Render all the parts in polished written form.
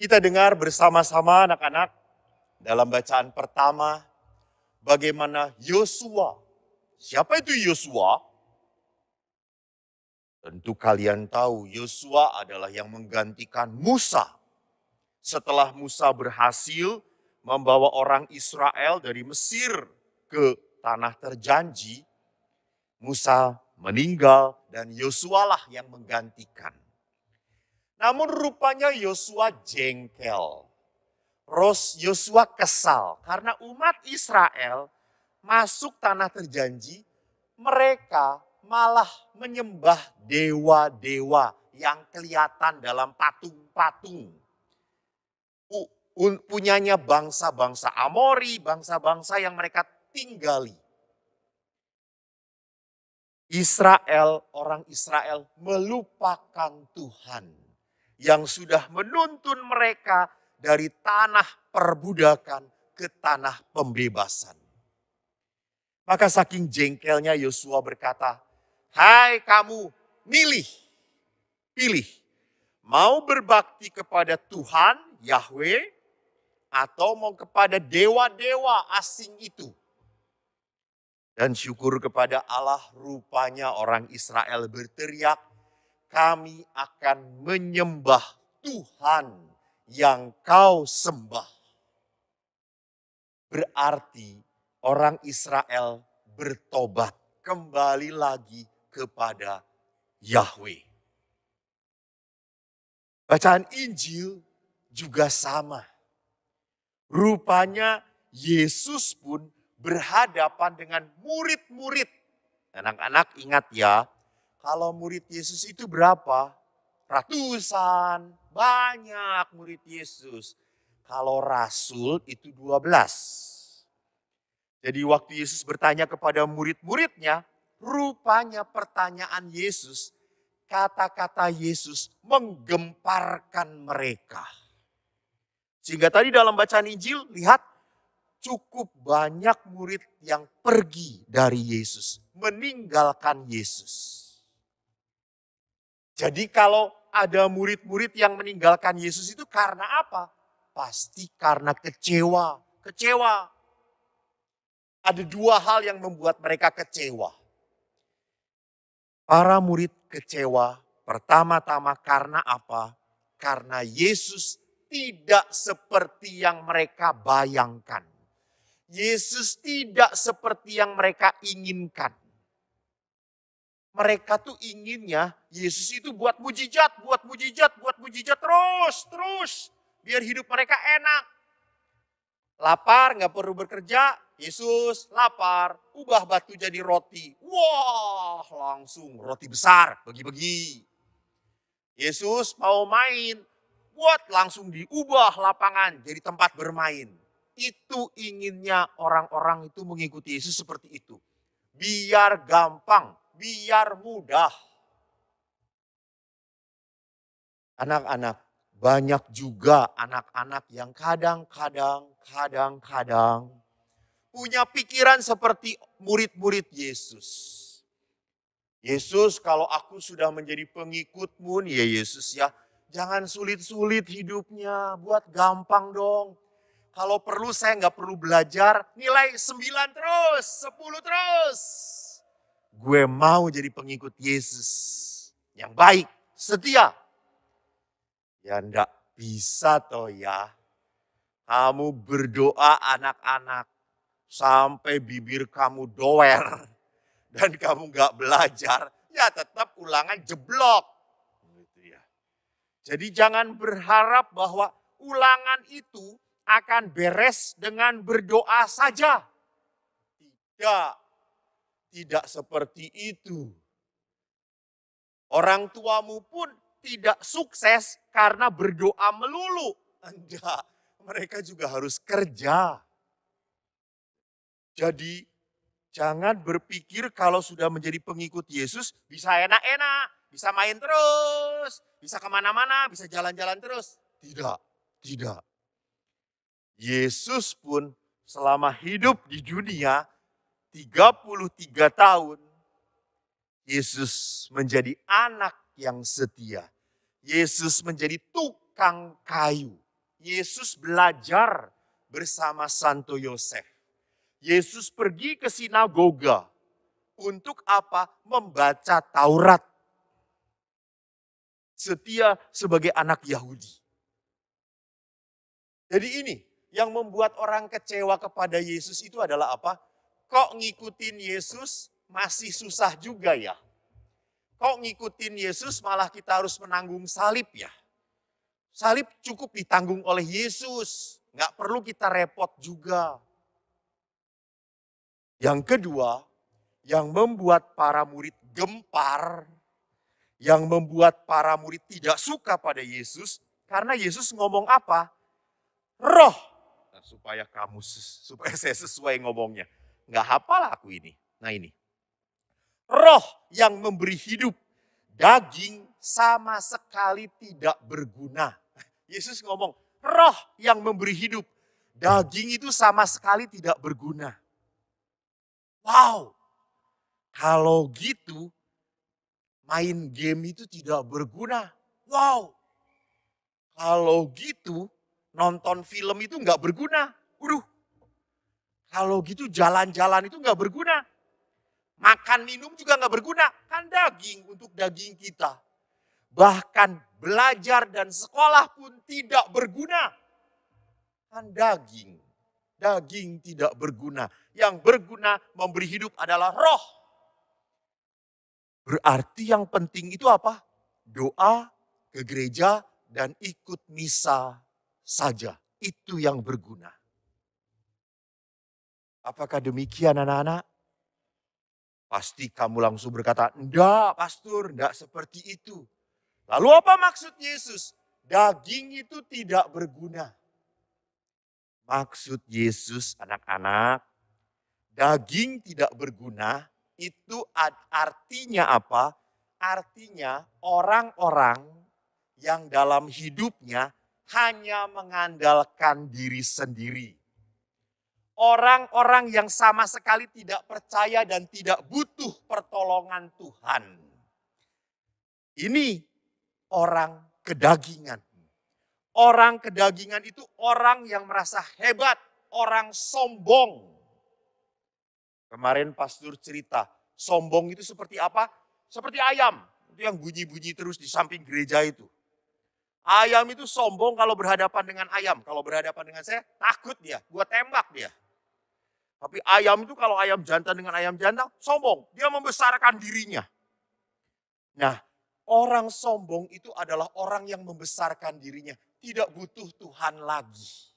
Kita dengar bersama-sama anak-anak dalam bacaan pertama bagaimana Yosua. Siapa itu Yosua? Tentu kalian tahu Yosua adalah yang menggantikan Musa. Setelah Musa berhasil membawa orang Israel dari Mesir ke tanah terjanji, Musa meninggal dan Yosua lah yang menggantikan. Namun rupanya Yosua jengkel. Yosua kesal karena umat Israel masuk tanah terjanji, mereka malah menyembah dewa-dewa yang kelihatan dalam patung-patung. Punyanya bangsa-bangsa Amori, bangsa-bangsa yang mereka tinggali. Orang Israel melupakan Tuhan yang sudah menuntun mereka dari tanah perbudakan ke tanah pembebasan. Maka saking jengkelnya Yosua berkata, "Hai kamu, pilih. Mau berbakti kepada Tuhan, Yahweh, atau mau kepada dewa-dewa asing itu?" Dan syukur kepada Allah, rupanya orang Israel berteriak, "Kami akan menyembah Tuhan yang kau sembah." Berarti orang Israel bertobat kembali lagi kepada Yahweh. Bacaan Injil juga sama. Rupanya Yesus pun berhadapan dengan murid-murid. Anak-anak ingat ya, kalau murid Yesus itu berapa? Ratusan, banyak murid Yesus. Kalau rasul itu 12. Jadi waktu Yesus bertanya kepada murid-muridnya, rupanya pertanyaan Yesus, kata-kata Yesus menggemparkan mereka. Sehingga tadi dalam bacaan Injil, lihat cukup banyak murid yang pergi dari Yesus, meninggalkan Yesus. Jadi kalau ada murid-murid yang meninggalkan Yesus itu karena apa? Pasti karena kecewa. Ada dua hal yang membuat mereka kecewa. Para murid kecewa pertama-tama karena apa? Karena Yesus tidak seperti yang mereka bayangkan. Yesus tidak seperti yang mereka inginkan. Mereka tuh inginnya Yesus itu buat mujizat terus. Biar hidup mereka enak. Lapar gak perlu bekerja, Yesus lapar, ubah batu jadi roti. Wah, langsung roti besar, bagi-bagi. Yesus mau main, buat langsung diubah lapangan jadi tempat bermain. Itu inginnya orang-orang itu mengikuti Yesus seperti itu. Biar gampang, biar mudah. Anak-anak, banyak juga anak-anak yang kadang-kadang punya pikiran seperti murid-murid Yesus. Yesus, kalau aku sudah menjadi pengikutmu nih ya Yesus ya, jangan sulit-sulit hidupnya, buat gampang dong. Kalau perlu saya nggak perlu belajar, nilai 9 terus, 10 terus. Gue mau jadi pengikut Yesus yang baik, setia. Ya enggak bisa toh ya. Kamu berdoa anak-anak sampai bibir kamu doer dan kamu nggak belajar, ya tetap ulangan jeblok. Gitu ya. Jadi jangan berharap bahwa ulangan itu akan beres dengan berdoa saja. Tidak seperti itu. Orang tuamu pun tidak sukses karena berdoa melulu. Enggak, mereka juga harus kerja. Jadi jangan berpikir kalau sudah menjadi pengikut Yesus bisa enak-enak, bisa main terus, bisa kemana-mana, bisa jalan-jalan terus. Tidak. Yesus pun selama hidup di dunia 33 tahun, Yesus menjadi anak yang setia. Yesus menjadi tukang kayu. Yesus belajar bersama Santo Yosef. Yesus pergi ke sinagoga. Untuk apa? Membaca Taurat. Setia sebagai anak Yahudi. Jadi ini yang membuat orang kecewa kepada Yesus itu adalah apa? Kok ngikutin Yesus masih susah juga ya? Kok ngikutin Yesus malah kita harus menanggung salib ya? Salib cukup ditanggung oleh Yesus. Nggak perlu kita repot juga. Yang kedua, yang membuat para murid gempar, yang membuat para murid tidak suka pada Yesus, karena Yesus ngomong apa? Roh. Nah, supaya saya sesuai ngomongnya. Nggak hafal aku ini. Nah ini. Roh yang memberi hidup. Daging sama sekali tidak berguna. Yesus ngomong, roh yang memberi hidup. Daging itu sama sekali tidak berguna. Wow. Kalau gitu, main game itu tidak berguna. Wow. Kalau gitu, nonton film itu nggak berguna. Waduh. Kalau gitu jalan-jalan itu nggak berguna. Makan minum juga nggak berguna. Kan daging untuk daging kita. Bahkan belajar dan sekolah pun tidak berguna. Kan daging. Daging tidak berguna. Yang berguna memberi hidup adalah roh. Berarti yang penting itu apa? Doa, ke gereja, dan ikut misa saja. Itu yang berguna. Apakah demikian anak-anak? Pasti kamu langsung berkata, enggak pastor, enggak seperti itu. Lalu apa maksud Yesus? Daging itu tidak berguna. Maksud Yesus anak-anak, daging tidak berguna itu artinya apa? Artinya orang-orang yang dalam hidupnya hanya mengandalkan diri sendiri. Orang-orang yang sama sekali tidak percaya dan tidak butuh pertolongan Tuhan. Ini orang kedagingan. Orang kedagingan itu orang yang merasa hebat, orang sombong. Kemarin pastor cerita, sombong itu seperti apa? Seperti ayam, itu yang bunyi-bunyi terus di samping gereja itu. Ayam itu sombong kalau berhadapan dengan ayam. Kalau berhadapan dengan saya, takut dia, gua tembak dia. Tapi ayam itu kalau ayam jantan dengan ayam jantan, sombong. Dia membesarkan dirinya. Nah, orang sombong itu adalah orang yang membesarkan dirinya. Tidak butuh Tuhan lagi.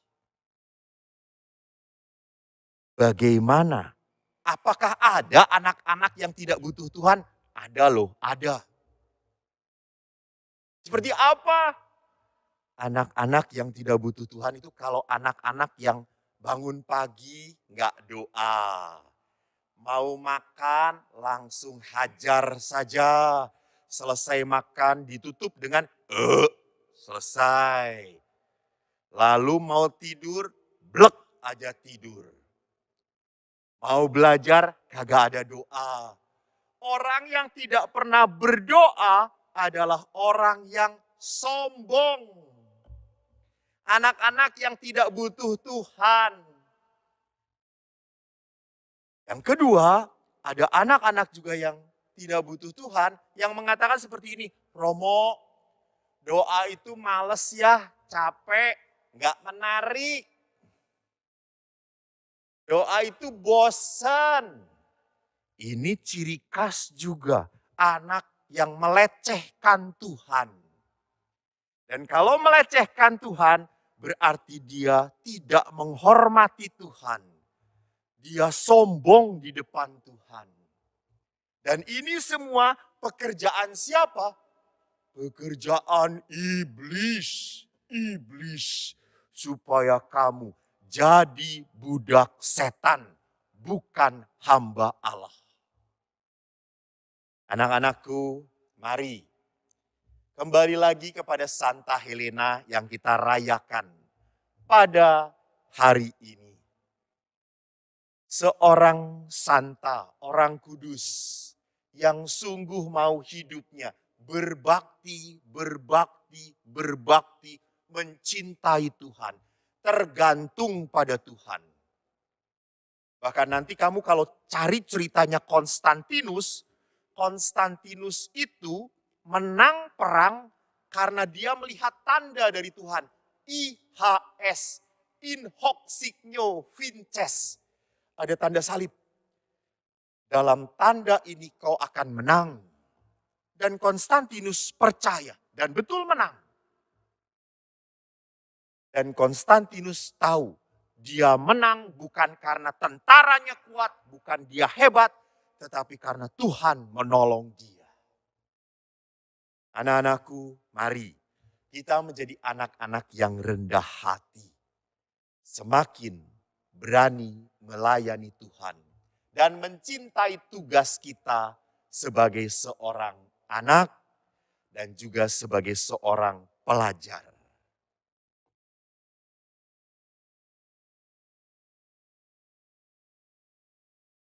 Bagaimana? Apakah ada anak-anak yang tidak butuh Tuhan? Ada loh, ada. Seperti apa? Anak-anak yang tidak butuh Tuhan itu kalau anak-anak yang bangun pagi nggak doa. Mau makan langsung hajar saja. Selesai makan ditutup dengan selesai. Lalu mau tidur, blek aja tidur. Mau belajar, kagak ada doa. Orang yang tidak pernah berdoa adalah orang yang sombong. Anak-anak yang tidak butuh Tuhan. Yang kedua, ada anak-anak juga yang tidak butuh Tuhan, yang mengatakan seperti ini, Romo, doa itu males ya, capek, nggak menarik. Doa itu bosan. Ini ciri khas juga anak yang melecehkan Tuhan. Dan kalau melecehkan Tuhan, berarti dia tidak menghormati Tuhan. Dia sombong di depan Tuhan. Dan ini semua pekerjaan siapa? Pekerjaan iblis. Iblis. Supaya kamu jadi budak setan. Bukan hamba Allah. Anak-anakku, mari. Kembali lagi kepada Santa Helena yang kita rayakan pada hari ini. Seorang santa, orang kudus yang sungguh mau hidupnya berbakti, berbakti, berbakti, mencintai Tuhan, tergantung pada Tuhan. Bahkan nanti kamu kalau cari ceritanya Konstantinus, Konstantinus itu menang perang karena dia melihat tanda dari Tuhan. IHS, in hoc signo vinces. Ada tanda salib. Dalam tanda ini kau akan menang. Dan Konstantinus percaya dan betul menang. Dan Konstantinus tahu dia menang bukan karena tentaranya kuat, bukan dia hebat, tetapi karena Tuhan menolong dia. Anak-anakku, mari kita menjadi anak-anak yang rendah hati. Semakin berani melayani Tuhan dan mencintai tugas kita sebagai seorang anak dan juga sebagai seorang pelajar.